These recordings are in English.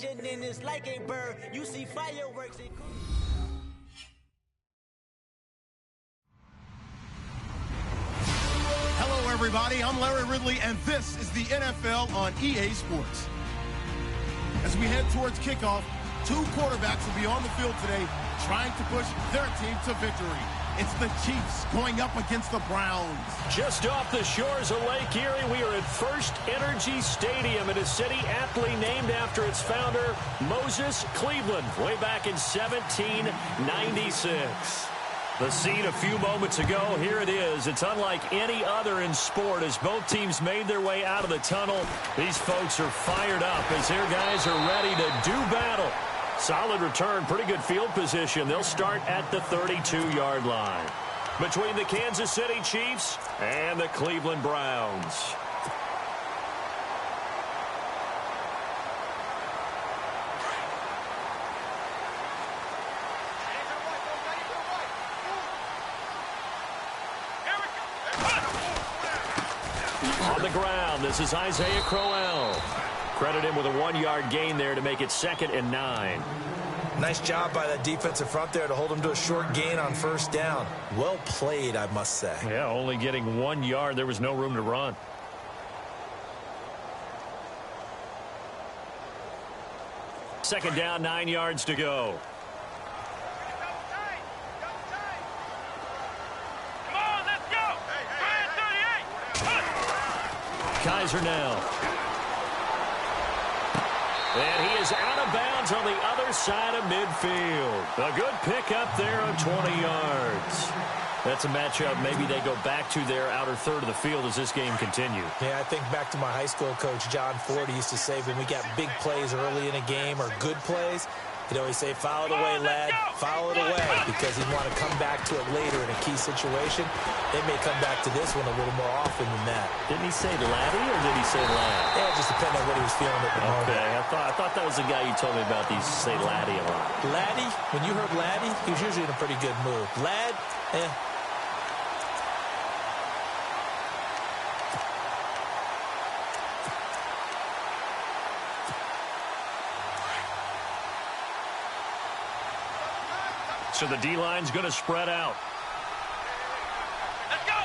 and it's like a bird. You see fireworks. Hello, everybody. I'm Larry Ridley, and this is the NFL on EA Sports. As we head towards kickoff, two quarterbacks will be on the field today trying to push their team to victory. It's the Chiefs going up against the Browns. Just off the shores of Lake Erie, we are at First Energy Stadium in a city aptly named after its founder, Moses Cleveland, way back in 1796. The scene a few moments ago, here it is. It's unlike any other in sport as both teams made their way out of the tunnel. These folks are fired up as their guys are ready to do battle. Solid return, pretty good field position. They'll start at the 32-yard line. Between the Kansas City Chiefs and the Cleveland Browns. On the ground, this is Isaiah Crowell. Credit him with a 1-yard gain there to make it 2nd and 9. Nice job by that defensive front there to hold him to a short gain on first down. Well played, I must say. Yeah, only getting 1 yard. There was no room to run. Second down, 9 yards to go. Kaiser now. And he is out of bounds on the other side of midfield. A good pickup there on 20 yards. That's a matchup maybe they go back to their outer third of the field as this game continues. Yeah, I think back to my high school coach, John Ford. He used to say when we got big plays early in a game or good plays, he'd always say, foul it away, lad, foul it away, because he'd want to come back to it later in a key situation. They may come back to this one a little more often than that. Didn't he say laddie or did he say lad? Yeah, it just depended on what he was feeling at the moment. Okay, I thought that was the guy you told me about. He used to say laddie a lot. Laddie, when you heard laddie, he was usually in a pretty good mood. Lad, So the D-line's going to spread out. Let's go!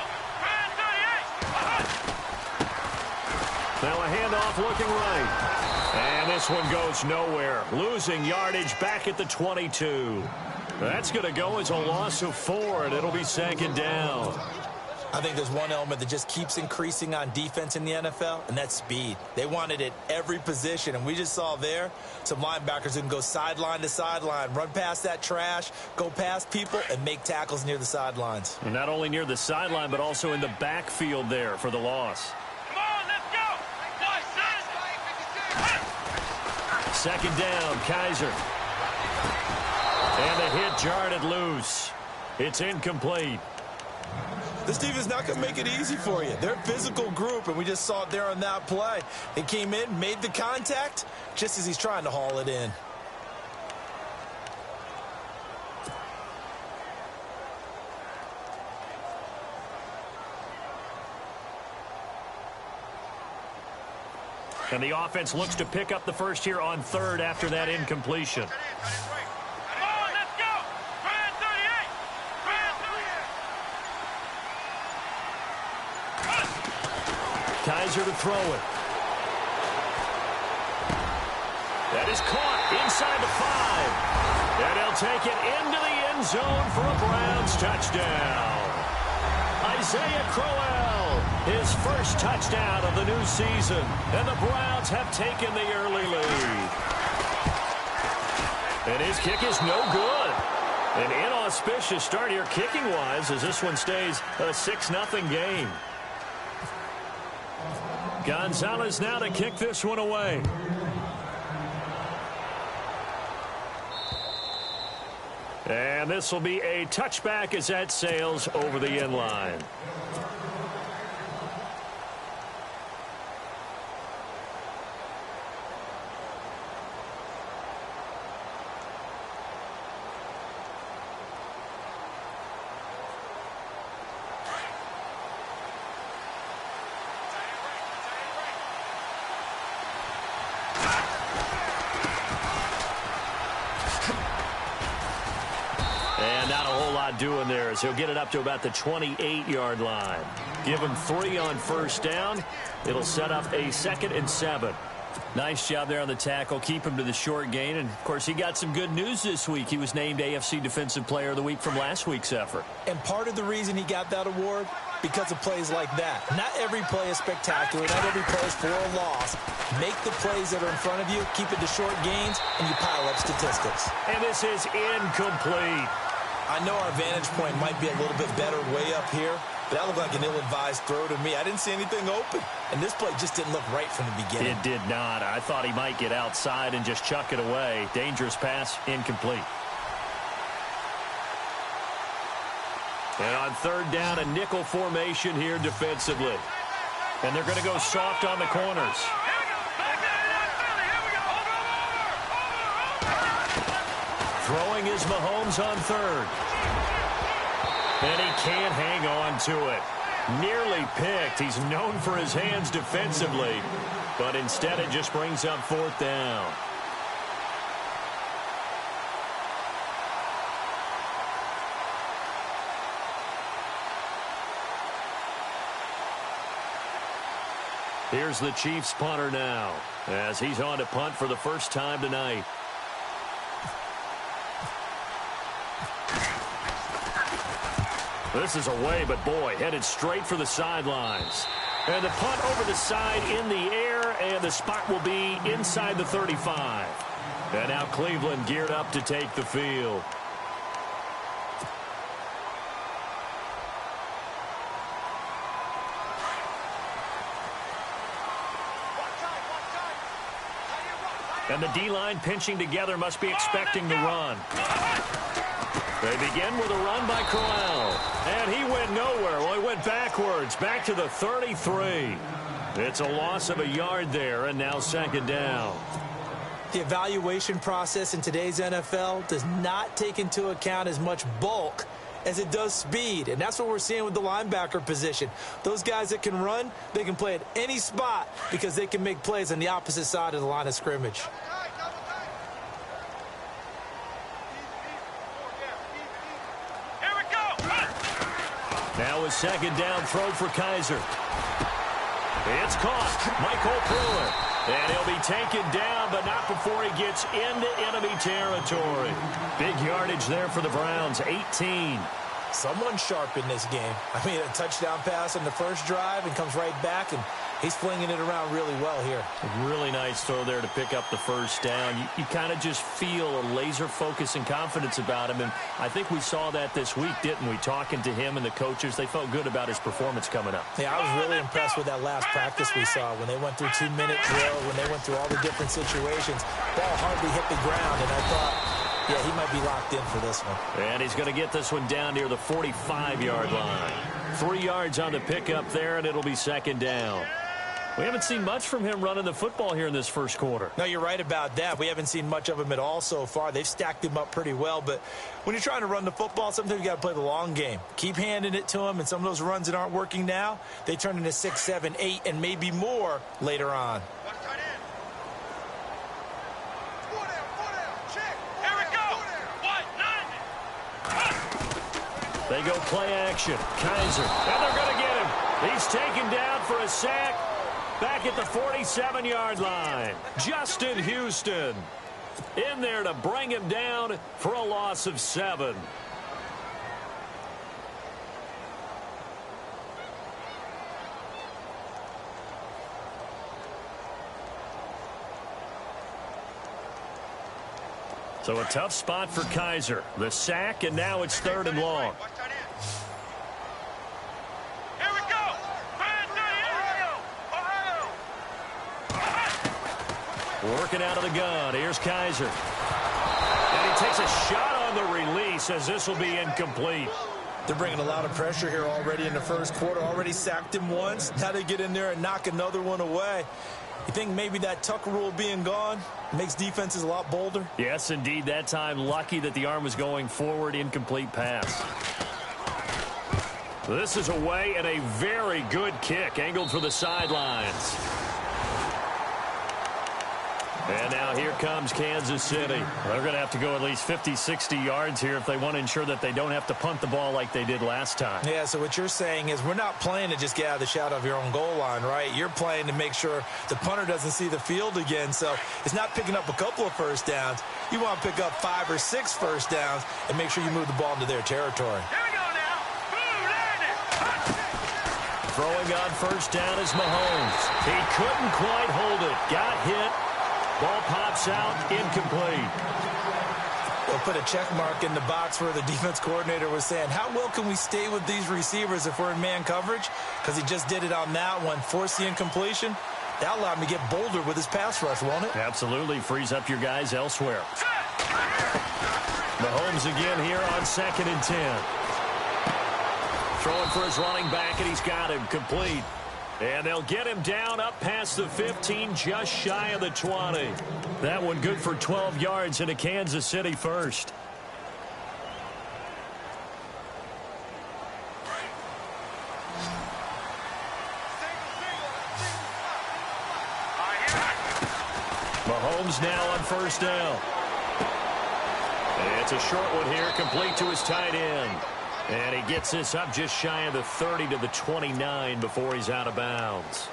Now a handoff looking right. And this one goes nowhere. Losing yardage back at the 22. That's going to go as a loss of 4, and it'll be 2nd down. I think there's one element that just keeps increasing on defense in the NFL, and that's speed. They want it at every position, and we just saw there some linebackers who can go sideline to sideline, run past that trash, go past people, and make tackles near the sidelines. And not only near the sideline, but also in the backfield there for the loss. Come on, let's go! Second down, Kaiser. And the hit jarred it loose. It's incomplete. This team is not going to make it easy for you. They're a physical group, and we just saw it there on that play. They came in, made the contact, just as he's trying to haul it in. And the offense looks to pick up the first here on 3rd after that incompletion. Kaiser to throw it. That is caught inside the 5. And he'll take it into the end zone for a Browns touchdown. Isaiah Crowell, his first touchdown of the new season. And the Browns have taken the early lead. And his kick is no good. An inauspicious start here kicking-wise as this one stays a 6-0 game. Gonzalez now to kick this one away. And this will be a touchback as that sails over the end line. job doing there as he'll get it up to about the 28-yard line. Give him 3 on first down. It'll set up a 2nd and 7. Nice job there on the tackle. Keep him to the short gain. And, of course, he got some good news this week. He was named AFC Defensive Player of the Week from last week's effort. And part of the reason he got that award, because of plays like that. Not every play is spectacular. Not every play is for a loss. Make the plays that are in front of you, keep it to short gains, and you pile up statistics. And this is incomplete. I know our vantage point might be a little bit better way up here, but that looked like an ill-advised throw to me. I didn't see anything open, and this play just didn't look right from the beginning. It did not. I thought he might get outside and just chuck it away. Dangerous pass, incomplete. And on 3rd down, a nickel formation here defensively. And they're going to go soft on the corners. Throwing is Mahomes on 3rd. And he can't hang on to it. Nearly picked. He's known for his hands defensively. But instead it just brings up 4th down. Here's the Chiefs punter now as he's on to punt for the first time tonight. This is away, but boy, headed straight for the sidelines. And the punt over the side in the air, and the spot will be inside the 35. And now Cleveland geared up to take the field. And the D-line pinching together must be expecting to run. They begin with a run by Crowell. And he went nowhere. Well, he went backwards, back to the 33. It's a loss of a yard there, and now 2nd down. The evaluation process in today's NFL does not take into account as much bulk as it does speed, and that's what we're seeing with the linebacker position. Those guys that can run, they can play at any spot because they can make plays on the opposite side of the line of scrimmage. Now a 2nd down throw for Kaiser. It's caught. Michael Brewer. And he'll be taken down, but not before he gets into enemy territory. Big yardage there for the Browns, 18. Someone sharp in this game. I mean, a touchdown pass on the first drive and comes right back, and he's flinging it around really well here. A really nice throw there to pick up the first down. You kind of just feel a laser focus and confidence about him, and I think we saw that this week, didn't we? Talking to him and the coaches, they felt good about his performance coming up. Yeah, I was really impressed with that last practice we saw when they went through 2-minute drill, when they went through all the different situations. Ball hardly hit the ground, and I thought, yeah, he might be locked in for this one. And he's going to get this one down near the 45-yard line. 3 yards on the pickup there, and it'll be 2nd down. We haven't seen much from him running the football here in this first quarter. No, you're right about that. We haven't seen much of him at all so far. They've stacked him up pretty well, but when you're trying to run the football, sometimes you got to play the long game. Keep handing it to him, and some of those runs that aren't working now, they turn into 6, 7, 8, and maybe more later on. They go play action. Kaiser. And they're going to get him. He's taken down for a sack back at the 47-yard line. Justin Houston in there to bring him down for a loss of 7. So a tough spot for Kaiser. The sack, and now it's 3rd and long. Here we go. Working out of the gun. Here's Kaiser. And he takes a shot on the release as this will be incomplete. They're bringing a lot of pressure here already in the first quarter. Already sacked him once. Now they get in there and knock another one away. You think maybe that Tucker rule being gone makes defenses a lot bolder? Yes, indeed. That time, lucky that the arm was going forward. Incomplete pass. This is away, and a very good kick angled for the sidelines. And now here comes Kansas City. They're going to have to go at least 50, 60 yards here if they want to ensure that they don't have to punt the ball like they did last time. Yeah, so what you're saying is we're not playing to just get out of the shadow of your own goal line, right? You're playing to make sure the punter doesn't see the field again. So it's not picking up a couple of first downs. You want to pick up 5 or 6 first downs and make sure you move the ball into their territory. Here we go now. Throwing on first down is Mahomes. He couldn't quite hold it. Got hit. Ball pops out, incomplete. They'll put a check mark in the box where the defense coordinator was saying, how well can we stay with these receivers if we're in man coverage? Because he just did it on that one, forced the incompletion. That allowed him to get bolder with his pass rush, won't it? Absolutely, frees up your guys elsewhere. Mahomes again here on 2nd and 10. Throwing for his running back, and he's got him complete. And they'll get him down up past the 15, just shy of the 20. That one good for 12 yards into Kansas City first. Mahomes now on first down. And it's a short one here, complete to his tight end. And he gets this up just shy of the 30 to the 29 before he's out of bounds.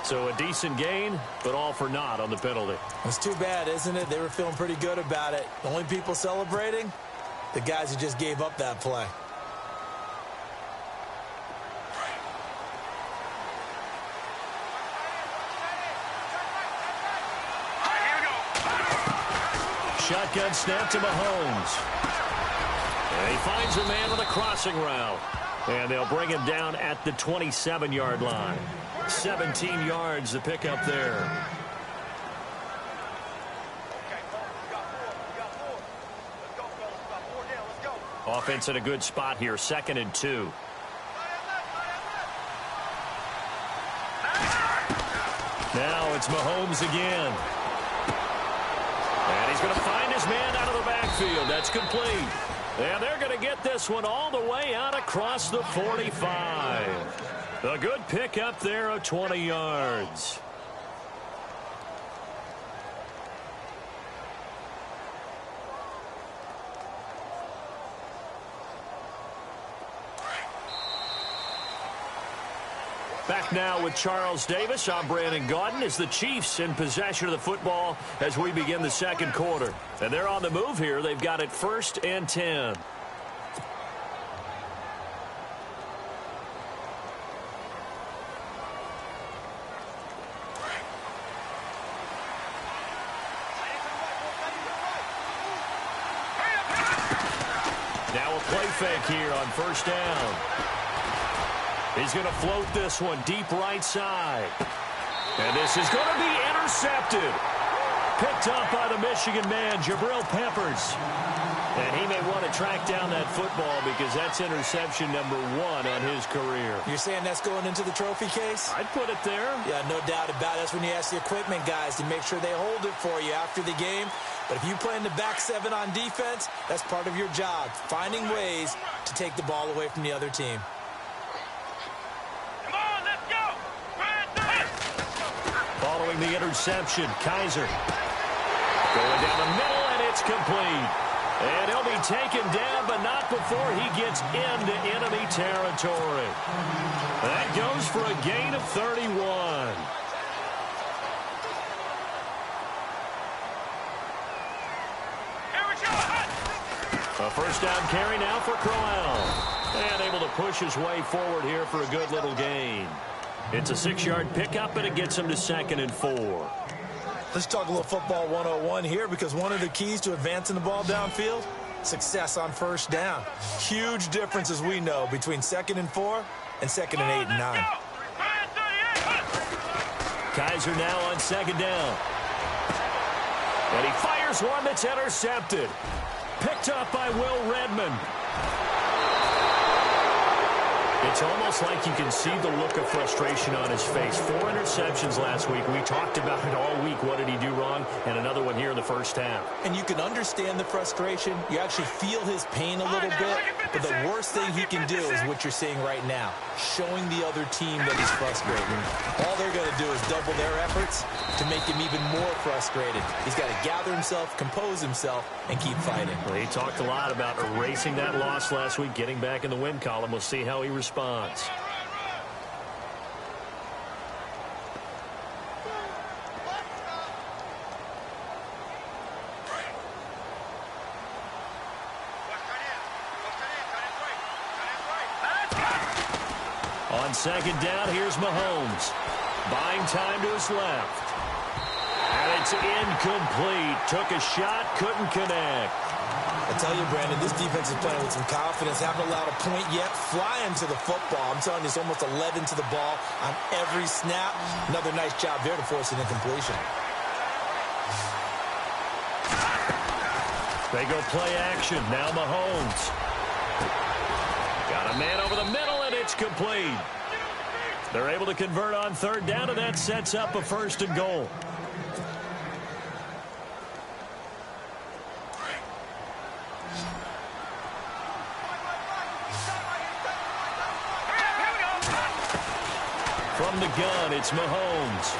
So a decent gain, but all for naught on the penalty. It's too bad, isn't it? They were feeling pretty good about it. The only people celebrating, the guys who just gave up that play. Shotgun snap to Mahomes. And he finds a man with a crossing route. And they'll bring him down at the 27-yard line. 17 yards to pick up there. Offense in a good spot here, 2nd and 2. Now it's Mahomes again. And he's going to find his man out of the backfield. That's complete. And they're going to get this one all the way out across the 45. A good pick up there of 20 yards. Back now with Charles Davis. I'm Brandon Gaudin as the Chiefs in possession of the football as we begin the second quarter. And they're on the move here. They've got it 1st and 10. Now a play fake here on first down. He's going to float this one deep right side. And this is going to be intercepted. Picked up by the Michigan man, Jabril Peppers. And he may want to track down that football because that's interception number 1 on his career. You're saying that's going into the trophy case? I'd put it there. Yeah, no doubt about it. That's when you ask the equipment guys to make sure they hold it for you after the game. But if you play in the back 7 on defense, that's part of your job, finding ways to take the ball away from the other team. Following the interception, Kaiser going down the middle, and it's complete. And he'll be taken down, but not before he gets into enemy territory. That goes for a gain of 31. A first down carry now for Crowell. And able to push his way forward here for a good little gain. It's a 6-yard pickup, and it gets him to 2nd and 4. Let's talk a little football 101 here, because one of the keys to advancing the ball downfield, success on first down. Huge difference, as we know, between 2nd and 4 and 2nd and 8 and 9. Kaiser now on 2nd down. And he fires one that's intercepted. Picked up by Will Redmond. It's almost like you can see the look of frustration on his face. 4 interceptions last week. We talked about it all week. What did he do wrong? And another one here in the first half. And you can understand the frustration. You actually feel his pain a little bit. But the worst thing he can do is what you're seeing right now, showing the other team that he's frustrated. All they're going to do is double their efforts to make him even more frustrated. He's got to gather himself, compose himself, and keep fighting. Well, he talked a lot about erasing that loss last week, getting back in the win column. We'll see how he responds. On second down, here's Mahomes. Buying time to his left. And it's incomplete. Took a shot, couldn't connect. I tell you, Brandon, this defense is playing with some confidence. Haven't allowed a point yet. Flying to the football. I'm telling you, it's almost 11 to the ball on every snap. Another nice job there to force an incompletion. They go play action. Now Mahomes. Got a man over the middle, and it's complete. They're able to convert on third down, and that sets up a 1st and goal. From the gun, it's Mahomes.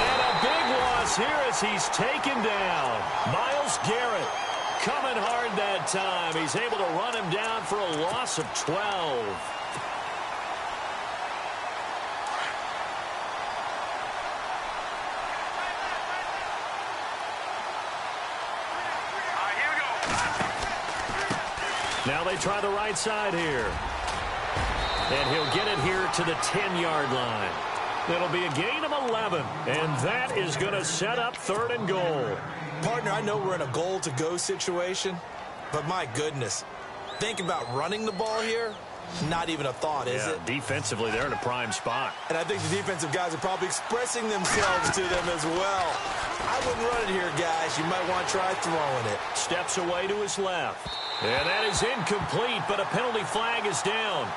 And a big loss here as he's taken down. Myles Garrett coming hard that time. He's able to run him down for a loss of 12. Now they try the right side here. And he'll get it here to the 10-yard line. It'll be a gain of 11. And that is going to set up 3rd and goal. Partner, I know we're in a goal-to-go situation, but my goodness. Think about running the ball here. Not even a thought, is it? Defensively, they're in a prime spot. And I think the defensive guys are probably expressing themselves to them as well. I wouldn't run it here, guys. You might want to try throwing it. Steps away to his left. And that is incomplete, but a penalty flag is down.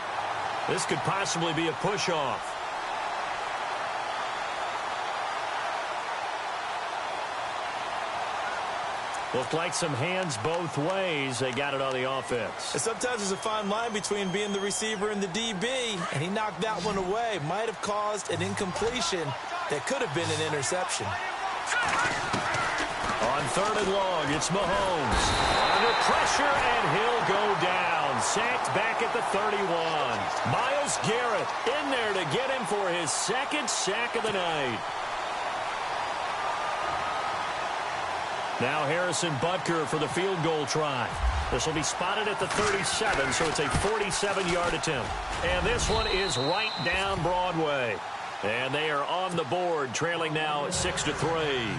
This could possibly be a push-off. Looked like some hands both ways. They got it on the offense. And sometimes there's a fine line between being the receiver and the DB, and he knocked that one away. Might have caused an incompletion that could have been an interception. On 3rd and long, it's Mahomes. Under pressure, and he'll go down. Sacked back at the 31. Myles Garrett in there to get him for his 2nd sack of the night. Now Harrison Butker for the field goal try. This will be spotted at the 37, so it's a 47-yard attempt. And this one is right down Broadway. And they are on the board, trailing now 6-3.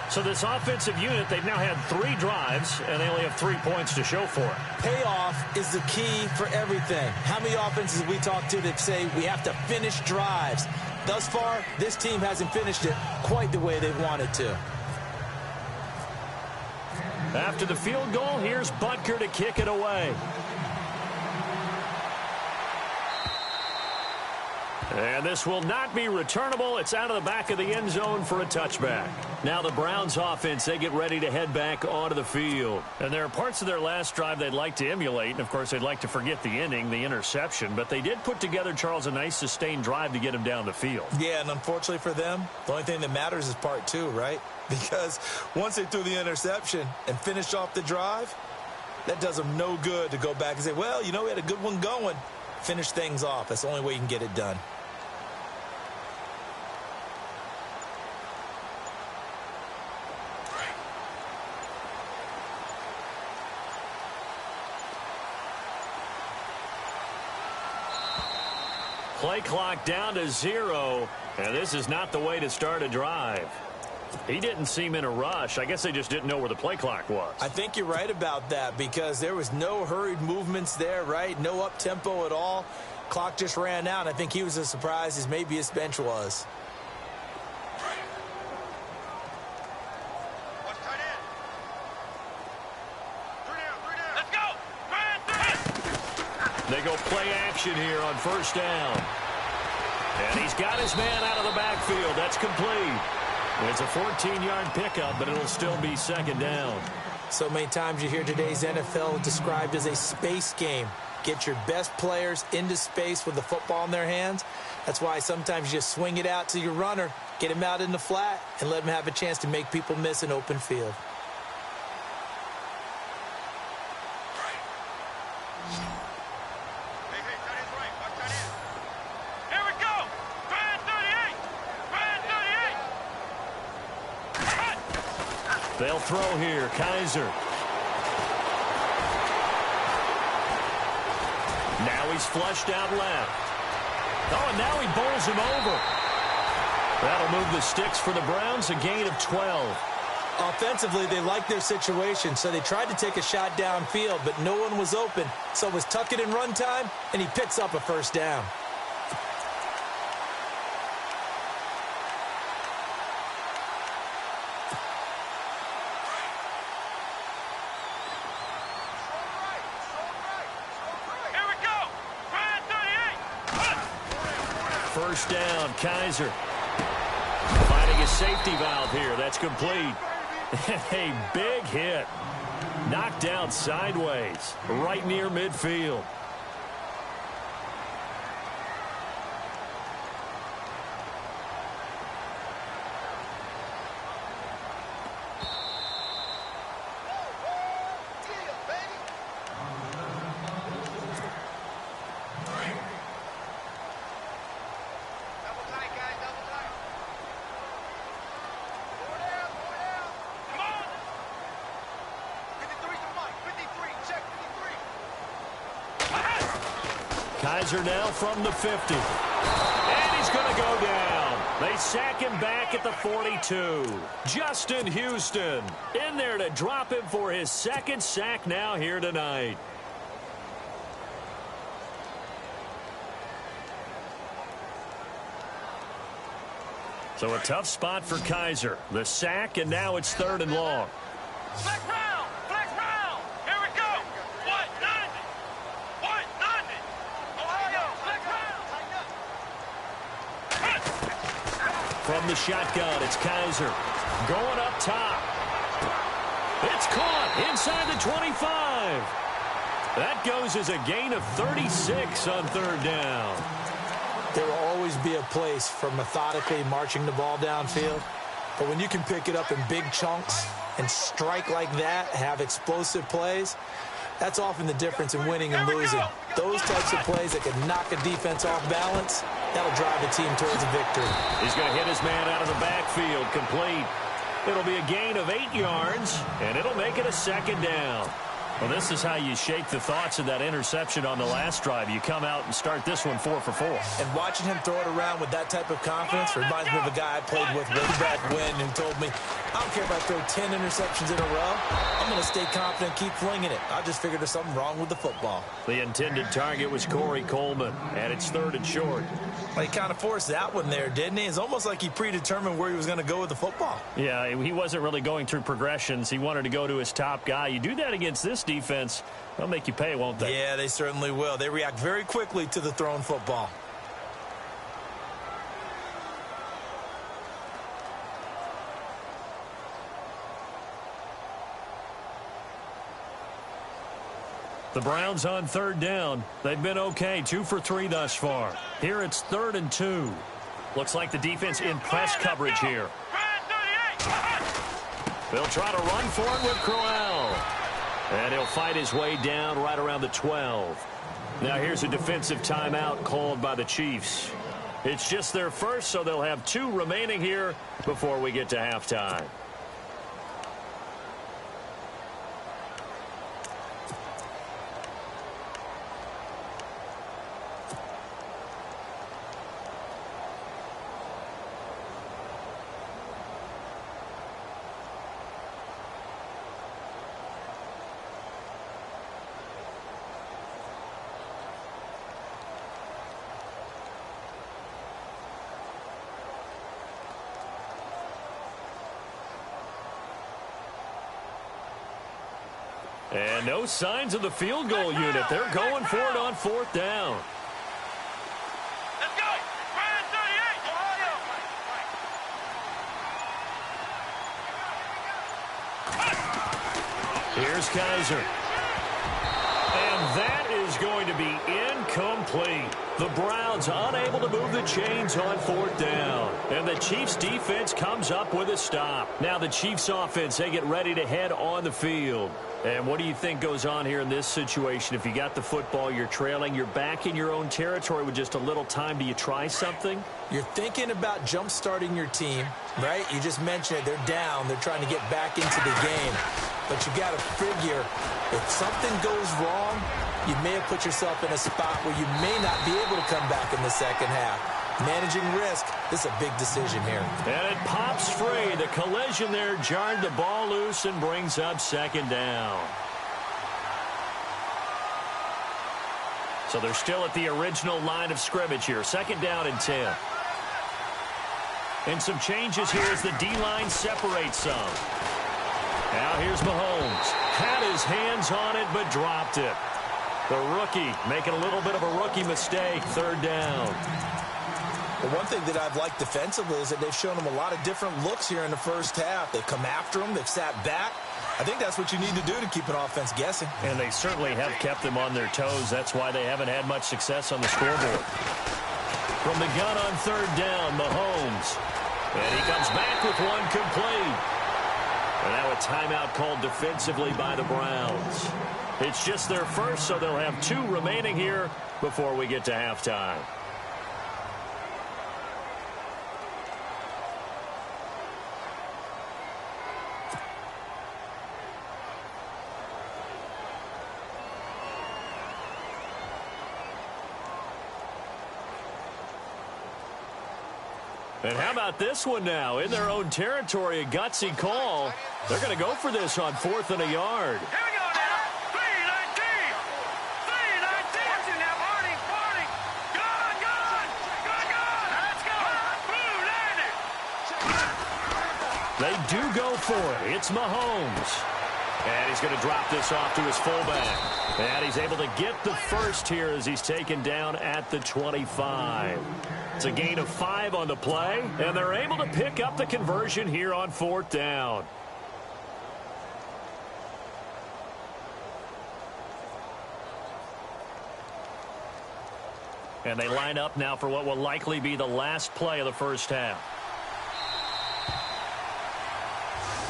So this offensive unit, they've now had 3 drives, and they only have 3 points to show for it. Payoff is the key for everything. How many offenses we talk to that say we have to finish drives? Thus far, this team hasn't finished it quite the way they wanted to. After the field goal, here's Butker to kick it away. And this will not be returnable. It's out of the back of the end zone for a touchback. Now the Browns offense, they get ready to head back onto the field. And there are parts of their last drive they'd like to emulate. And, of course, they'd like to forget the inning, the interception. But they did put together, Charles, a nice sustained drive to get him down the field. Yeah, and unfortunately for them, the only thing that matters is part 2, right? Because once they threw the interception and finished off the drive, that does them no good to go back and say, well, you know, we had a good one going. Finish things off. That's the only way you can get it done. Play clock down to 0, and this is not the way to start a drive. He didn't seem in a rush. I guess they just didn't know where the play clock was. I think you're right about that because there was no hurried movements there, right? No up-tempo at all. Clock just ran out. I think he was as surprised as maybe his bench was. They go play action here on first down. And he's got his man out of the backfield. That's complete. It's a 14-yard pickup, but it'll still be second down. So many times you hear today's NFL described as a space game. Get your best players into space with the football in their hands. That's why sometimes you just swing it out to your runner, get him out in the flat, and let him have a chance to make people miss an open field. Here we go! Brand 38! Brand 38! They'll throw here. Kaiser. Now he's flushed out left. Oh, and now he bowls him over. That'll move the sticks for the Browns, a gain of 12. Offensively, they liked their situation, so they tried to take a shot downfield, but no one was open. So it was tuck it and run time, and he picks up a first down. Here we go! Brand 38! First down, Kaiser. Finding a safety valve here. That's complete. A big hit. Knocked down sideways, right near midfield. Kaiser now from the 50. And he's going to go down. They sack him back at the 42. Justin Houston in there to drop him for his second sack now here tonight. So a tough spot for Kaiser. The sack, and now it's 3rd and long. Flex round! Flex round! Here we go! 190! 190! Ohio! Flex round! From the shotgun, it's Kaiser. Going up top. It's caught inside the 25. That goes as a gain of 36 on 3rd down. There will always be a place for methodically marching the ball downfield. But when you can pick it up in big chunks and strike like that, have explosive plays, that's often the difference in winning and losing. Those types of plays that can knock a defense off balance, that'll drive a team towards a victory. He's going to hit his man out of the backfield, complete. It'll be a gain of 8 yards, and it'll make it a 2nd down. Well, this is how you shake the thoughts of that interception on the last drive. You come out and start this one 4 for 4. And watching him throw it around with that type of confidence reminds me of a guy I played with way back when who told me, I don't care if I throw 10 interceptions in a row. I'm going to stay confident, keep flinging it. I just figured there's something wrong with the football. The intended target was Corey Coleman, and it's 3rd and short. Well, he kind of forced that one there, didn't he? It's almost like he predetermined where he was going to go with the football. Yeah, he wasn't really going through progressions. He wanted to go to his top guy. You do that against this defense, they'll make you pay, won't they? Yeah, they certainly will. They react very quickly to the thrown football. The Browns on 3rd down. They've been okay, 2 for 3 thus far. Here it's 3rd and 2. Looks like the defense in press coverage here. They'll try to run for it with Crowell. And he'll fight his way down right around the 12. Now here's a defensive timeout called by the Chiefs. It's just their first, so they'll have 2 remaining here before we get to halftime. And no signs of the field goal unit. They're going for it on 4th down. Let's go. Brand 38. Ohio. Here's Kaiser. And that is going to be incomplete. The Browns unable to move the chains on 4th down. And the Chiefs defense comes up with a stop. Now the Chiefs offense, they get ready to head on the field. And what do you think goes on here in this situation? If you got the football, you're trailing, you're back in your own territory with just a little time. Do you try something? You're thinking about jump-starting your team, right? You just mentioned it. They're down. They're trying to get back into the game. But you got to figure, if something goes wrong, you may have put yourself in a spot where you may not be able to come back in the second half. Managing risk, this is a big decision here. And it pops free. The collision there jarred the ball loose and brings up 2nd down. So they're still at the original line of scrimmage here. 2nd down and 10. And some changes here as the D-line separates some. Now here's Mahomes. Had his hands on it, but dropped it. The rookie making a little bit of a rookie mistake. 3rd down. Well, one thing that I've liked defensively is that they've shown him a lot of different looks here in the first half. They've come after him. They've sat back. I think that's what you need to do to keep an offense guessing. And they certainly have kept them on their toes. That's why they haven't had much success on the scoreboard. From the gun on 3rd down, Mahomes. And he comes back with one complete. And now a timeout called defensively by the Browns. It's just their first, so they'll have 2 remaining here before we get to halftime. And how about this one now? In their own territory, a gutsy call. They're going to go for this on 4th and a yard. Here we go now. 3-19. 3-19. Watching now. Party. Gun. Let's go. Blue landed. They do go for it. It's Mahomes. And he's going to drop this off to his fullback. And he's able to get the first here as he's taken down at the 25. It's a gain of 5 on the play, and they're able to pick up the conversion here on 4th down. And they line up now for what will likely be the last play of the first half.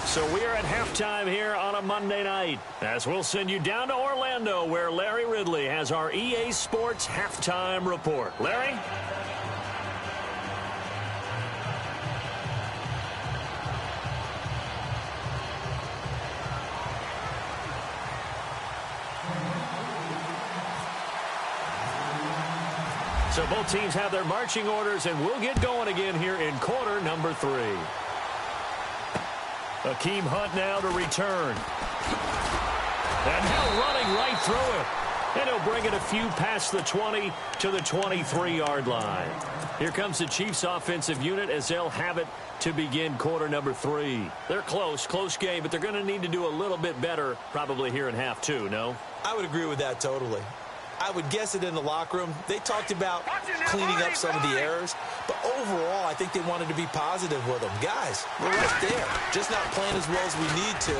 So we are at halftime here on a Monday night, as we'll send you down to Orlando, where Larry Ridley has our EA Sports halftime report. Larry? So both teams have their marching orders, and we'll get going again here in quarter number 3. Akeem Hunt now to return. And now running right through it. And he'll bring it a few past the 20 to the 23-yard line. Here comes the Chiefs offensive unit as they'll have it to begin quarter number 3. They're close game, but they're going to need to do a little bit better probably here in half 2, no? I would agree with that totally. I would guess it in the locker room. They talked about cleaning up some of the errors, but overall, I think they wanted to be positive with them. Guys, we're right there. Just not playing as well as we need to.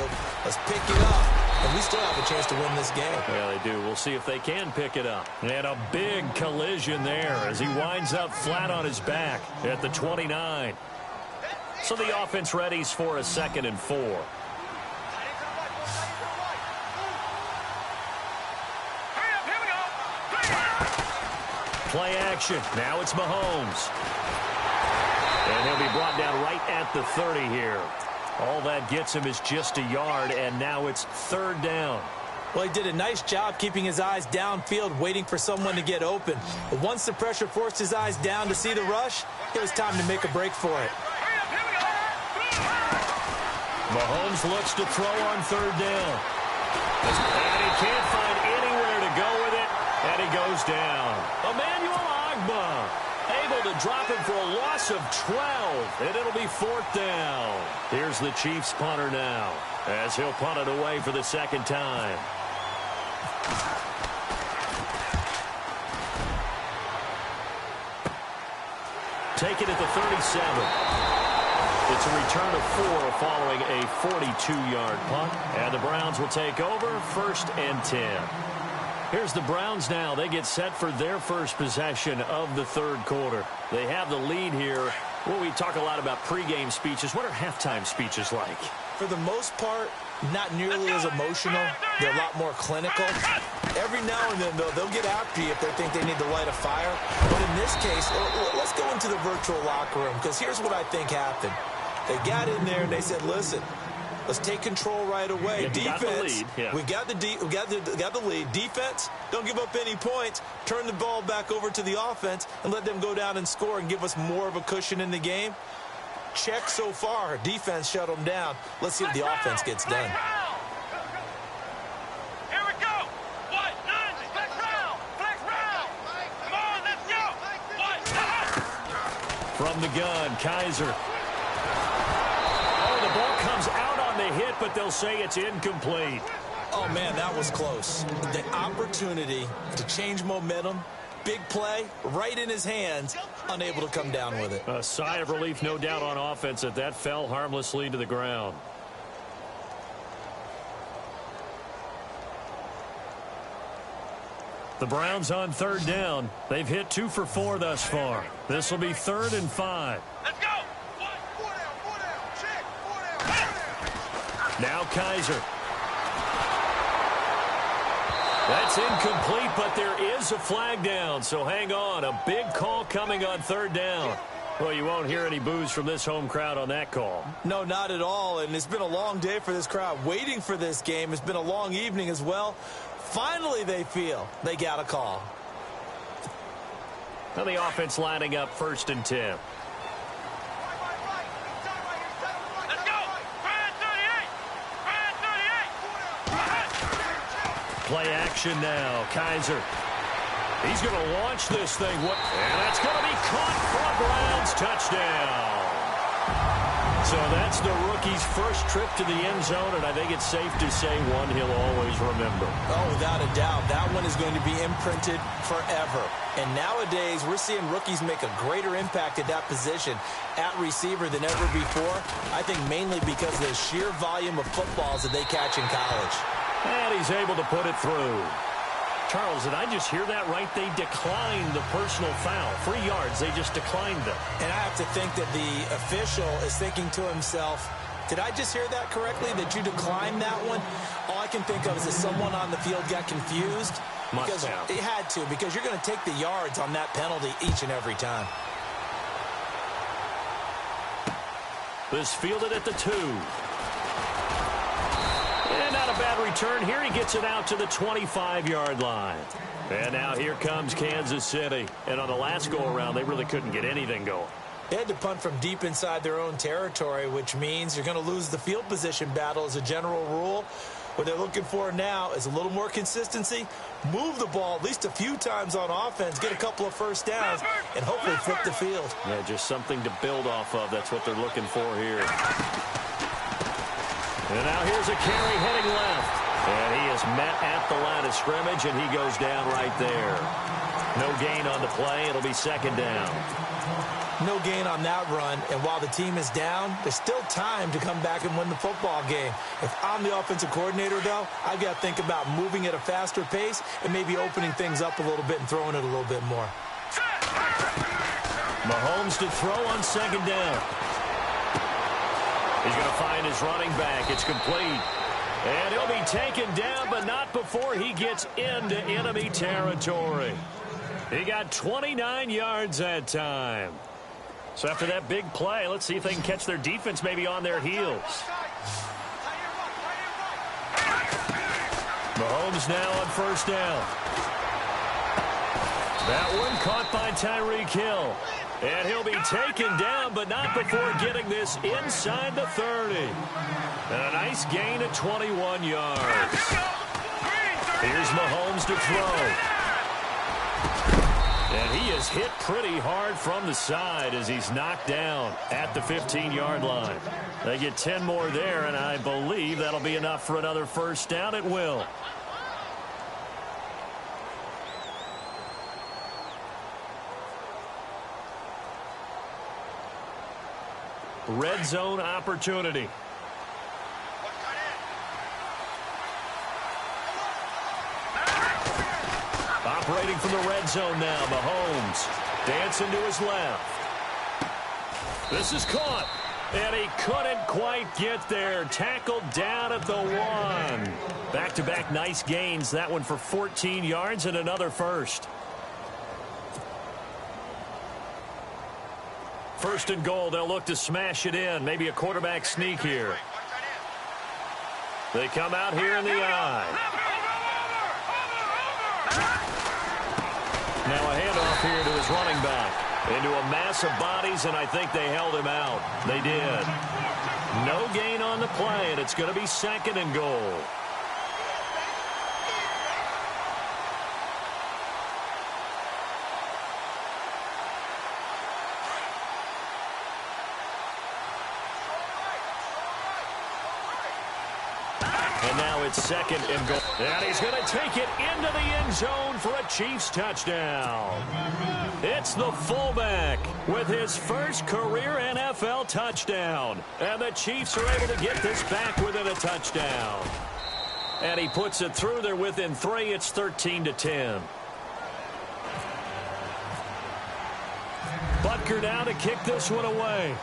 Let's pick it up, and we still have a chance to win this game. Yeah, they do. We'll see if they can pick it up. And a big collision there as he winds up flat on his back at the 29. So the offense readies for a 2nd and 4. Play action. Now it's Mahomes. And he'll be brought down right at the 30 here. All that gets him is just a yard, and now it's 3rd down. Well, he did a nice job keeping his eyes downfield, waiting for someone to get open. But once the pressure forced his eyes down to see the rush, it was time to make a break for it. Mahomes looks to throw on 3rd down. And he can't find anywhere to go with it. And he goes down. Emmanuel Ogbah. Able to drop him for a loss of 12, and it'll be 4th down. Here's the Chiefs punter now, as he'll punt it away for the second time. Taken at the 37. It's a return of 4 following a 42-yard punt, and the Browns will take over 1st and 10. Here's the Browns now. They get set for their first possession of the third quarter. They have the lead here. Well, we talk a lot about pregame speeches. What are halftime speeches like? For the most part, not nearly as emotional. They're a lot more clinical. Every now and then, though, they'll get after you if they think they need to light a fire. But in this case, let's go into the virtual locker room, because here's what I think happened. They got in there and they said, listen, let's take control right away. Defense, we got the lead. Defense, don't give up any points. Turn the ball back over to the offense and let them go down and score and give us more of a cushion in the game. Check so far. Defense shut them down. Let's see if the offense gets done. Here we go. What? Flex round. Flex round. Come on, let's go. What? From the gun, Kaiser. The ball comes out on the hit, but they'll say it's incomplete. Oh, man, that was close. The opportunity to change momentum, big play, right in his hands, unable to come down with it. A sigh of relief, no doubt, on offense that fell harmlessly to the ground. The Browns on 3rd down. They've hit 2 for 4 thus far. This will be 3rd and 5. Let's go. Now Kaiser. That's incomplete, but there is a flag down, so hang on. A big call coming on 3rd down. Well, you won't hear any boos from this home crowd on that call. No, not at all, and it's been a long day for this crowd waiting for this game. It's been a long evening as well. Finally, they feel they got a call. Now the offense lining up 1st and 10. Play action now. Kaiser. He's going to launch this thing. And that's going to be caught for a Browns touchdown. So that's the rookie's first trip to the end zone, and I think it's safe to say one he'll always remember. Oh, without a doubt. That one is going to be imprinted forever. And nowadays, we're seeing rookies make a greater impact at that position at receiver than ever before. I think mainly because of the sheer volume of footballs that they catch in college. And he's able to put it through. Charles, did I just hear that right? They declined the personal foul. 3 yards, they just declined them. And I have to think that the official is thinking to himself, did I just hear that correctly, that you declined that one? All I can think of is that someone on the field got confused. Because it had to, because you're going to take the yards on that penalty each and every time. This fielded at the 2. And not a bad return here. He gets it out to the 25-yard line. And now here comes Kansas City. And on the last go-around, they really couldn't get anything going. They had to punt from deep inside their own territory, which means you're going to lose the field position battle as a general rule. What they're looking for now is a little more consistency, move the ball at least a few times on offense, get a couple of first downs, and hopefully flip the field. Yeah, just something to build off of. That's what they're looking for here. And now here's a carry heading left. And he is met at the line of scrimmage, and he goes down right there. No gain on the play. It'll be 2nd down. No gain on that run, and while the team is down, there's still time to come back and win the football game. If I'm the offensive coordinator, though, I've got to think about moving at a faster pace and maybe opening things up a little bit and throwing it a little bit more. Mahomes to throw on 2nd down. He's going to find his running back. It's complete. And he'll be taken down, but not before he gets into enemy territory. He got 29 yards that time. So after that big play, let's see if they can catch their defense maybe on their heels. Mahomes now on 1st down. That one caught by Tyreek Hill. And he'll be taken down, but not before getting this inside the 30. And a nice gain of 21 yards. Here's Mahomes to throw. And he is hit pretty hard from the side as he's knocked down at the 15-yard line. They get 10 more there, and I believe that'll be enough for another first down. It will. Red zone opportunity. Operating from the red zone now, Mahomes dancing to his left. This is caught, and he couldn't quite get there. Tackled down at the 1. Back-to-back nice gains. That one for 14 yards and another first. First and goal, they'll look to smash it in. Maybe a quarterback sneak here. They come out here in the eye. Now a handoff here to his running back. Into a mass of bodies, and I think they held him out. They did. No gain on the play, and it's going to be second and goal. And now it's second and goal. And he's going to take it into the end zone for a Chiefs touchdown. It's the fullback with his first career NFL touchdown. And the Chiefs are able to get this back within a touchdown. And he puts it through. They're within 3. It's 13-10. Butker now to kick this one away.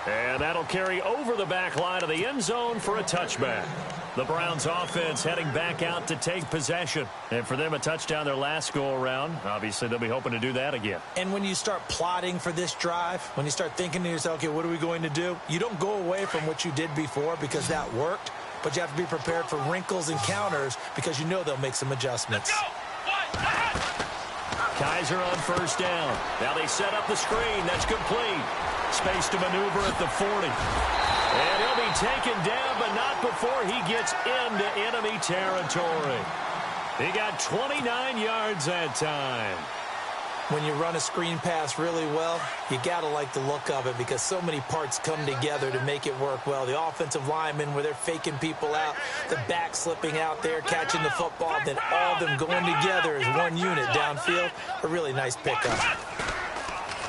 And that'll carry over the back line of the end zone for a touchback. The Browns offense heading back out to take possession. And for them, a touchdown their last go-around. Obviously, they'll be hoping to do that again. And when you start plotting for this drive, when you start thinking to yourself, okay, what are we going to do? You don't go away from what you did before because that worked. But you have to be prepared for wrinkles and counters because you know they'll make some adjustments. Kaiser on first down. Now they set up the screen. That's complete. Space to maneuver at the 40. And he'll be taken down, but not before he gets into enemy territory. He got 29 yards that time. When you run a screen pass really well, you got to like the look of it because so many parts come together to make it work well. The offensive linemen where they're faking people out, the back slipping out there, catching the football, then all of them going together as one unit downfield. A really nice pickup.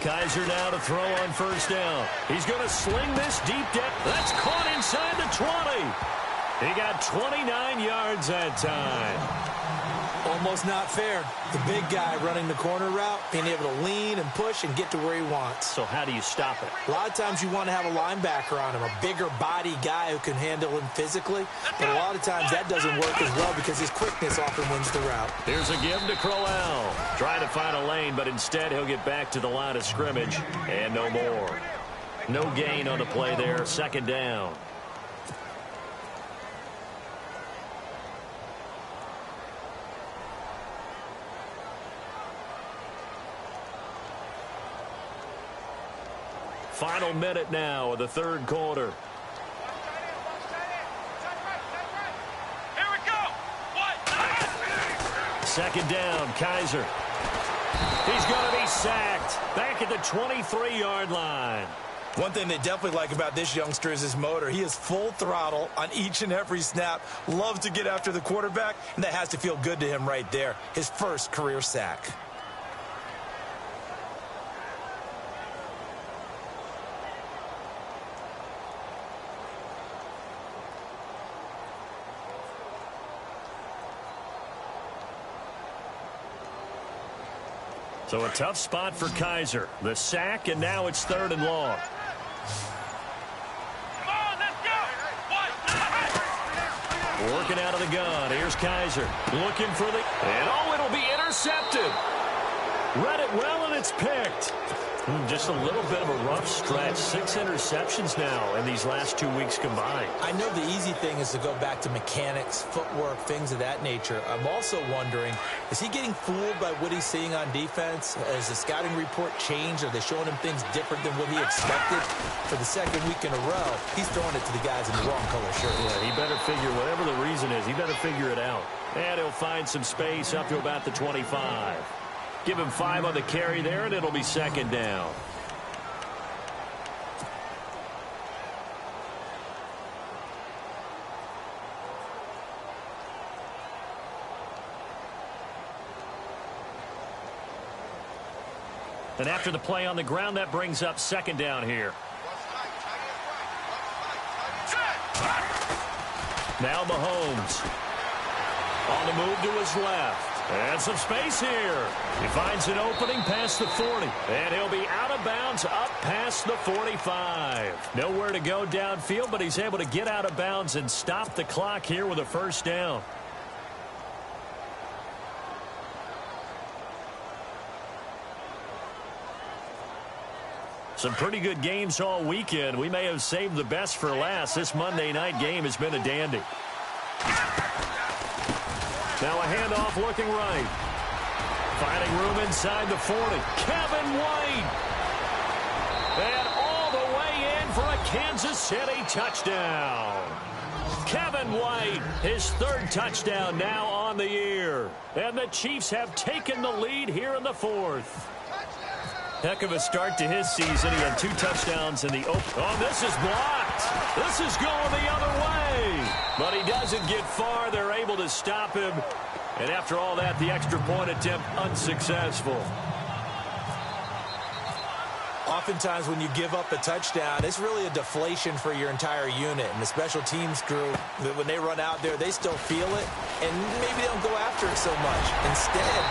Kaiser now to throw on first down. He's going to sling this deep depth. That's caught inside the 20. He got 29 yards that time. Almost not fair. The big guy running the corner route, being able to lean and push and get to where he wants. So how do you stop it? A lot of times you want to have a linebacker on him, a bigger body guy who can handle him physically. But a lot of times that doesn't work as well because his quickness often wins the route. Here's a give to Crowell. Trying to find a lane, but instead he'll get back to the line of scrimmage. And no more. No gain on the play there. Second down. Final minute now of the third quarter. Here we go. Second down, Kaiser. He's going to be sacked. Back at the 23-yard line. One thing they definitely like about this youngster is his motor. He is full throttle on each and every snap. Loves to get after the quarterback, and that has to feel good to him right there. His first career sack. So a tough spot for Kaiser. The sack, and now it's third and long. Come on, let's go. Working out of the gun. Here's Kaiser. Looking for the... And, oh, it'll be intercepted. Read it well, and it's picked. Just a little bit of a rough stretch. 6 interceptions now in these last 2 weeks combined. I know the easy thing is to go back to mechanics, footwork, things of that nature. I'm also wondering, is he getting fooled by what he's seeing on defense? Has the scouting report changed? Are they showing him things different than what he expected? For the second week in a row, he's throwing it to the guys in the wrong color shirt. Yeah, he better figure, whatever the reason is, he better figure it out. And he'll find some space up to about the 25. Give him 5 on the carry there, and it'll be second down. And after the play on the ground, that brings up second down here. Now Mahomes. On the move to his left. And some space here. He finds an opening past the 40. And he'll be out of bounds up past the 45. Nowhere to go downfield, but he's able to get out of bounds and stop the clock here with a first down. Some pretty good games all weekend. We may have saved the best for last. This Monday night game has been a dandy. Now a handoff looking right. Finding room inside the 40. Kevin White. And all the way in for a Kansas City touchdown. Kevin White, his 3rd touchdown now on the year. And the Chiefs have taken the lead here in the 4th. Heck of a start to his season. He had 2 touchdowns in the open. Oh, this is blocked. This is going the other way. But he doesn't get far. They're able to stop him. And after all that, the extra point attempt unsuccessful. Oftentimes when you give up a touchdown, it's really a deflation for your entire unit. And the special teams crew, when they run out there, they still feel it. And maybe they don't go after it so much. Instead,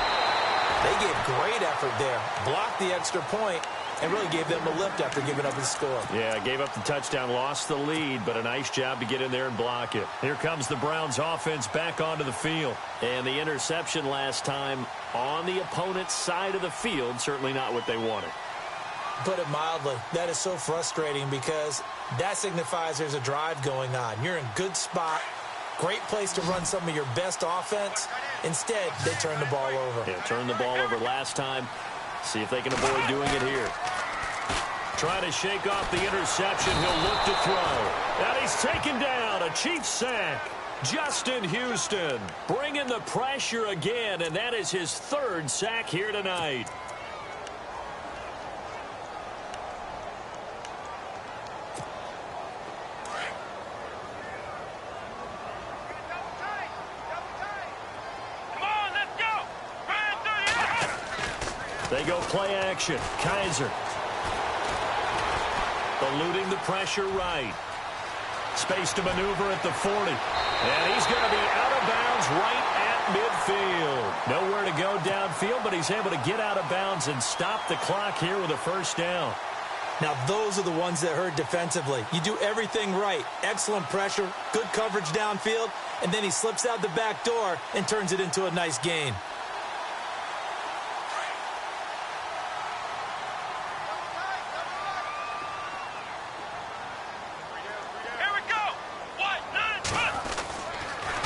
they gave great effort there, blocked the extra point, and really gave them a lift after giving up the score. Yeah, gave up the touchdown, lost the lead, but a nice job to get in there and block it. Here comes the Browns offense back onto the field. And the interception last time on the opponent's side of the field, certainly not what they wanted. Put it mildly, that is so frustrating because that signifies there's a drive going on. You're in good spot. Great place to run some of your best offense. Instead, they turn the ball over. Yeah, turned the ball over last time. See if they can avoid doing it here. Trying to shake off the interception. He'll look to throw. And he's taken down. A Chiefs sack. Justin Houston bringing the pressure again, and that is his 3rd sack here tonight. They go play action. Kaiser. Eluding the pressure right. Space to maneuver at the 40. And he's going to be out of bounds right at midfield. Nowhere to go downfield, but he's able to get out of bounds and stop the clock here with a first down. Now, those are the ones that hurt defensively. You do everything right. Excellent pressure, good coverage downfield, and then he slips out the back door and turns it into a nice gain.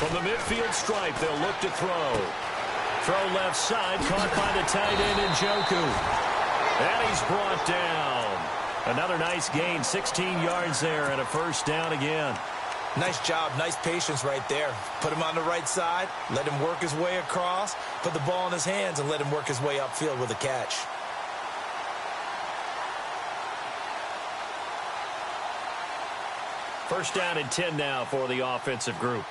From the midfield stripe, they'll look to throw. Throw left side, caught by the tight end Njoku. And he's brought down. Another nice gain, 16 yards there, and a first down again. Nice job, nice patience right there. Put him on the right side, let him work his way across, put the ball in his hands, and let him work his way upfield with a catch. First down and 10 now for the offensive group.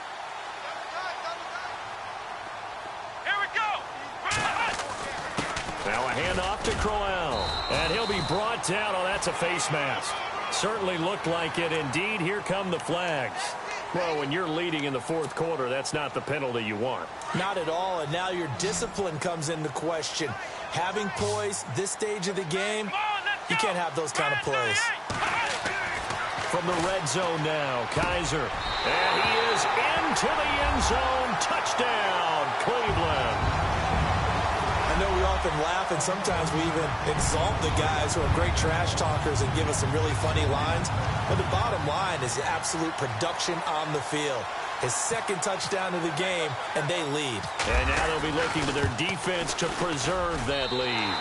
Now a handoff to Crowell. And he'll be brought down. Oh, that's a face mask. Certainly looked like it. Indeed, here come the flags. Well, when you're leading in the 4th quarter, that's not the penalty you want. Not at all, and now your discipline comes into question. Having poise this stage of the game, you can't have those kind of plays. From the red zone now, Kaiser. And he is into the end zone. Touchdown, Cleveland. I know we all often laugh, and sometimes we even exalt the guys who are great trash talkers and give us some really funny lines. But the bottom line is the absolute production on the field. His second touchdown of the game, and they lead. And now they'll be looking to their defense to preserve that lead.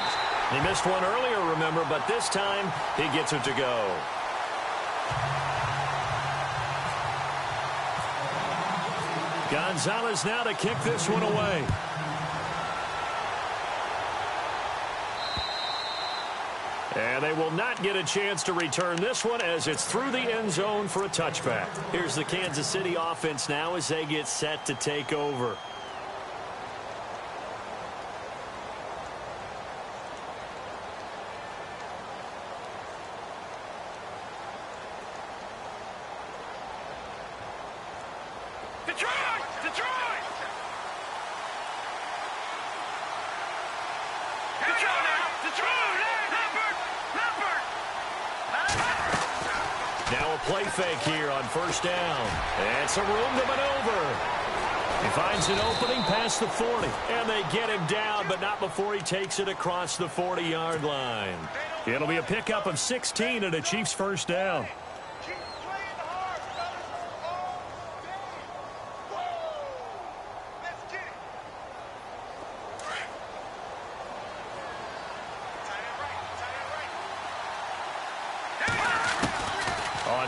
He missed one earlier, remember, but this time he gets it to go. Gonzalez now to kick this one away. And they will not get a chance to return this one as it's through the end zone for a touchback. Here's the Kansas City offense now as they get set to take over. Detroit! Detroit! Detroit! Now a play fake here on first down. And some room to maneuver. He finds an opening past the 40. And they get him down, but not before he takes it across the 40-yard line. It'll be a pickup of 16 and a Chiefs first down.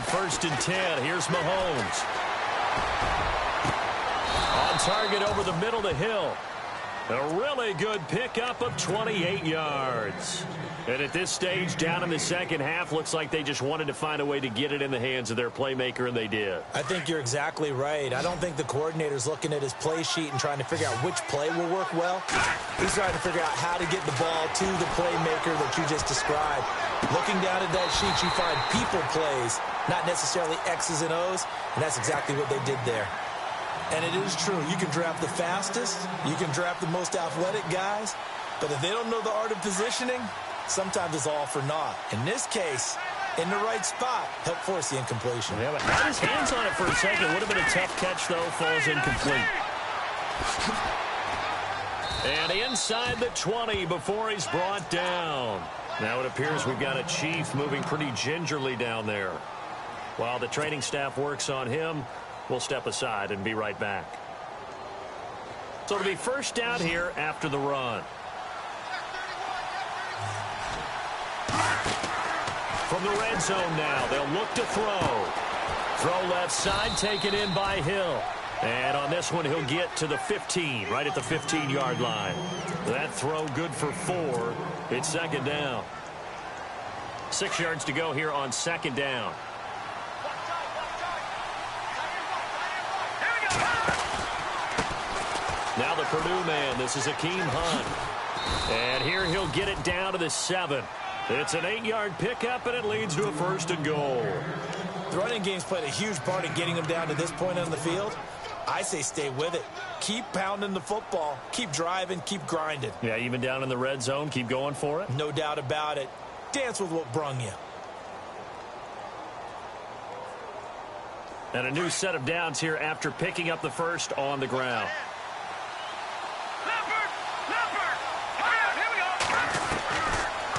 First and 10. Here's Mahomes. On target over the middle to Hill. A really good pickup of 28 yards. And at this stage, down in the second half, looks like they just wanted to find a way to get it in the hands of their playmaker, and they did. I think you're exactly right. I don't think the coordinator's looking at his play sheet and trying to figure out which play will work well. He's trying to figure out how to get the ball to the playmaker that you just described. Looking down at that sheet, you find people plays, not necessarily X's and O's, and that's exactly what they did there. And it is true. You can draft the fastest, you can draft the most athletic guys, but if they don't know the art of positioning, sometimes it's all for naught. In this case, in the right spot, help force the incompletion. Yeah, but had his hands on it for a second. Would have been a tough catch, though. Falls incomplete. And inside the 20 before he's brought down. Now it appears we've got a Chief moving pretty gingerly down there. While the training staff works on him, we'll step aside and be right back. So it'll be first down here after the run. From the red zone now, they'll look to throw. Throw left side, taken in by Hill. And on this one, he'll get to the 15, right at the 15-yard line. That throw good for 4. It's second down. 6 yards to go here on second down. Now the Purdue man, this is Akeem Hunt. And here he'll get it down to the 7. It's an 8-yard pickup, and it leads to a first and goal. The running game's played a huge part in getting them down to this point on the field. I say stay with it. Keep pounding the football. Keep driving. Keep grinding. Yeah, even down in the red zone, keep going for it. No doubt about it. Dance with what brung you. And a new set of downs here after picking up the first on the ground.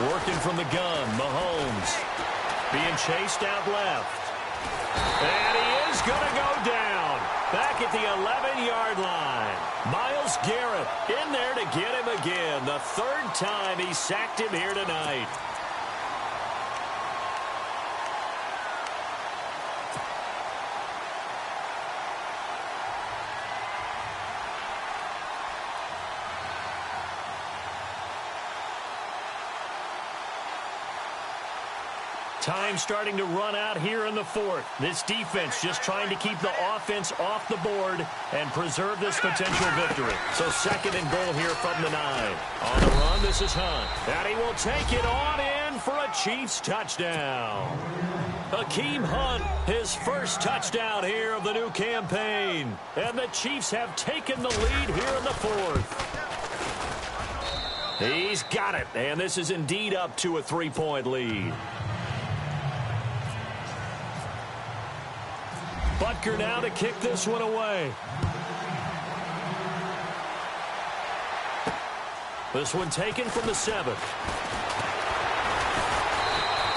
Working from the gun, Mahomes. Being chased out left. And he is going to go down. Back at the 11-yard line. Myles Garrett in there to get him again. The third time he sacked him here tonight. Time starting to run out here in the fourth. This defense just trying to keep the offense off the board and preserve this potential victory. So second and goal here from the 9. On the run, this is Hunt. And he will take it on in for a Chiefs touchdown. Akeem Hunt, his first touchdown here of the new campaign. And the Chiefs have taken the lead here in the fourth. He's got it. And this is indeed up to a 3-point lead. Butker now to kick this one away. This one taken from the 7.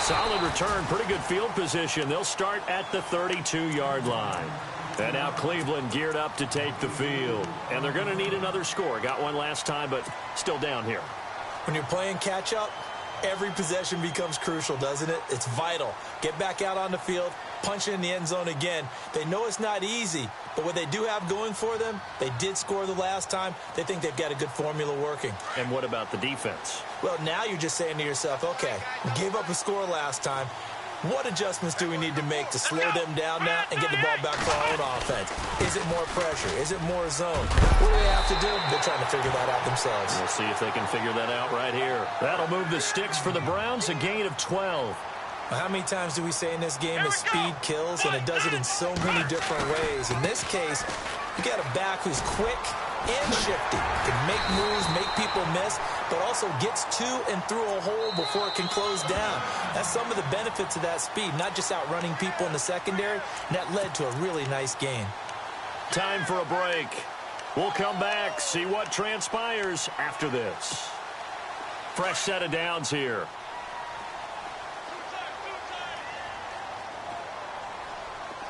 Solid return, pretty good field position. They'll start at the 32-yard line. And now Cleveland geared up to take the field. And they're going to need another score. Got one last time, but still down here. When you're playing catch-up, every possession becomes crucial, doesn't it? It's vital. Get back out on the field, punch it in the end zone again. They know it's not easy, but what they do have going for them, they did score the last time. They think they've got a good formula working. And what about the defense? Well, now you're just saying to yourself, okay, we gave up a score last time. What adjustments do we need to make to slow them down now and get the ball back for our own offense? Is it more pressure? Is it more zone? What do they have to do? They're trying to figure that out themselves. We'll see if they can figure that out right here. That'll move the sticks for the Browns, a gain of 12. How many times do we say in this game that speed kills, and it does it in so many different ways? In this case, you got a back who's quick and shifty, can make moves, make people miss, but also gets to and through a hole before it can close down. That's some of the benefits of that speed, not just outrunning people in the secondary, and that led to a really nice gain. Time for a break. We'll come back, see what transpires after this. Fresh set of downs here.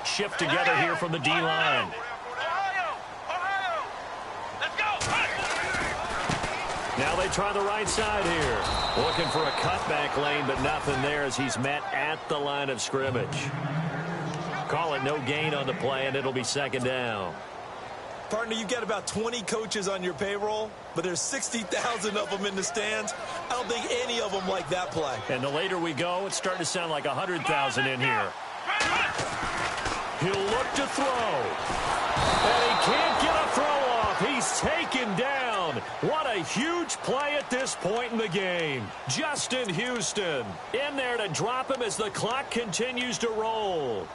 Shift together here from the D-line. Now they try the right side here. Looking for a cutback lane, but nothing there as he's met at the line of scrimmage. Call it no gain on the play, and it'll be second down. Partner, you've got about 20 coaches on your payroll, but there's 60,000 of them in the stands. I don't think any of them like that play. And the later we go, it's starting to sound like 100,000 in here. He'll look to throw. And he can't get a throw off. He's taken down. What a huge play at this point in the game. Justin Houston in there to drop him as the clock continues to roll.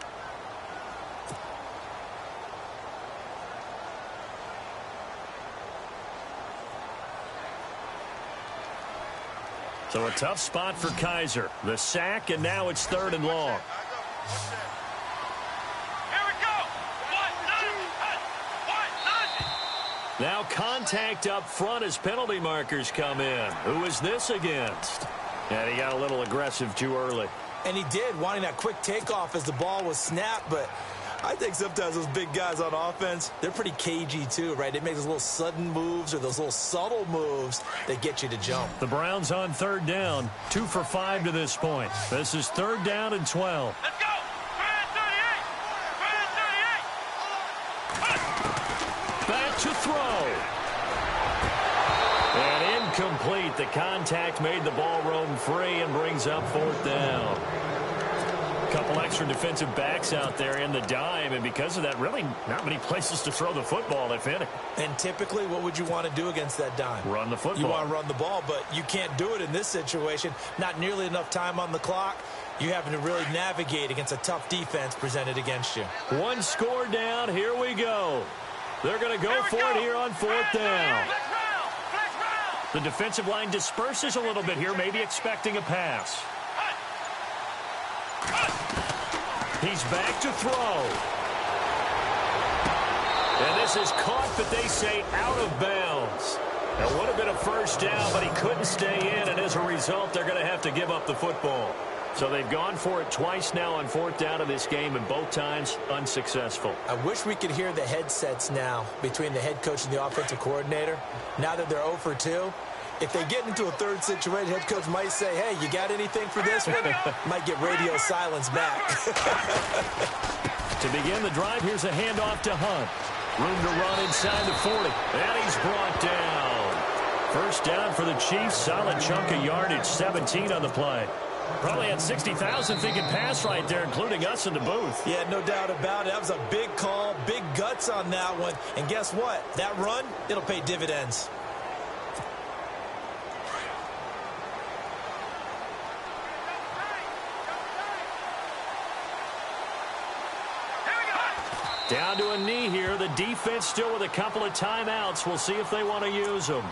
So a tough spot for Kaiser. The sack, and now it's 3rd and long. Now contact up front as penalty markers come in. Who is this against? And he got a little aggressive too early. And he did, wanting that quick takeoff as the ball was snapped, but I think sometimes those big guys on offense, they're pretty cagey too, right? They make those little sudden moves or those little subtle moves that get you to jump. The Browns on 3rd down, 2 for 5 to this point. This is 3rd down and 12. Let's go! Back to throw. And incomplete. The contact made the ball roam free and brings up 4th down. Couple extra defensive backs out there in the dime, and because of that, really not many places to throw the football, if any. And typically, what would you want to do against that dime? Run the football. You want to run the ball, but you can't do it in this situation. Not nearly enough time on the clock. You're having to really navigate against a tough defense presented against you. One score down. Here we go. They're going to go for it here on 4th down. The defensive line disperses a little bit here, maybe expecting a pass. He's back to throw. And this is caught, but they say out of bounds. It would have been a 1st down, but he couldn't stay in, and as a result, they're going to have to give up the football. So they've gone for it twice now on 4th down of this game, and both times unsuccessful. I wish we could hear the headsets now between the head coach and the offensive coordinator. Now that they're 0 for 2, if they get into a 3rd situation, head coach might say, hey, you got anything for this one? Might get radio silence back. To begin the drive, here's a handoff to Hunt. Room to run inside the 40, and he's brought down. 1st down for the Chiefs. Solid chunk of yardage, 17 on the play. Probably had 60,000 thinking pass right there, including us in the booth. Yeah, no doubt about it. That was a big call, big guts on that one. And guess what? That run, it'll pay dividends. Down to a knee here. The defense still with a couple of timeouts. We'll see if they want to use them.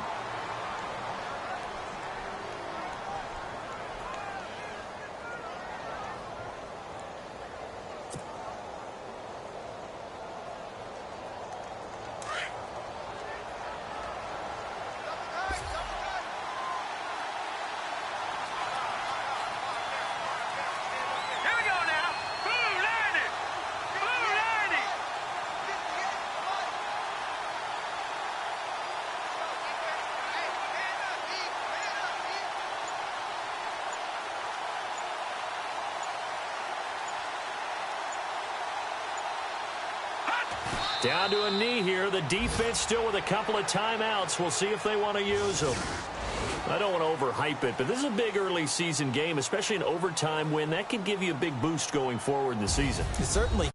Down to a knee here. The defense still with a couple of timeouts. We'll see if they want to use them. I don't want to overhype it, but this is a big early season game, especially an overtime win. That could give you a big boost going forward in the season. Certainly.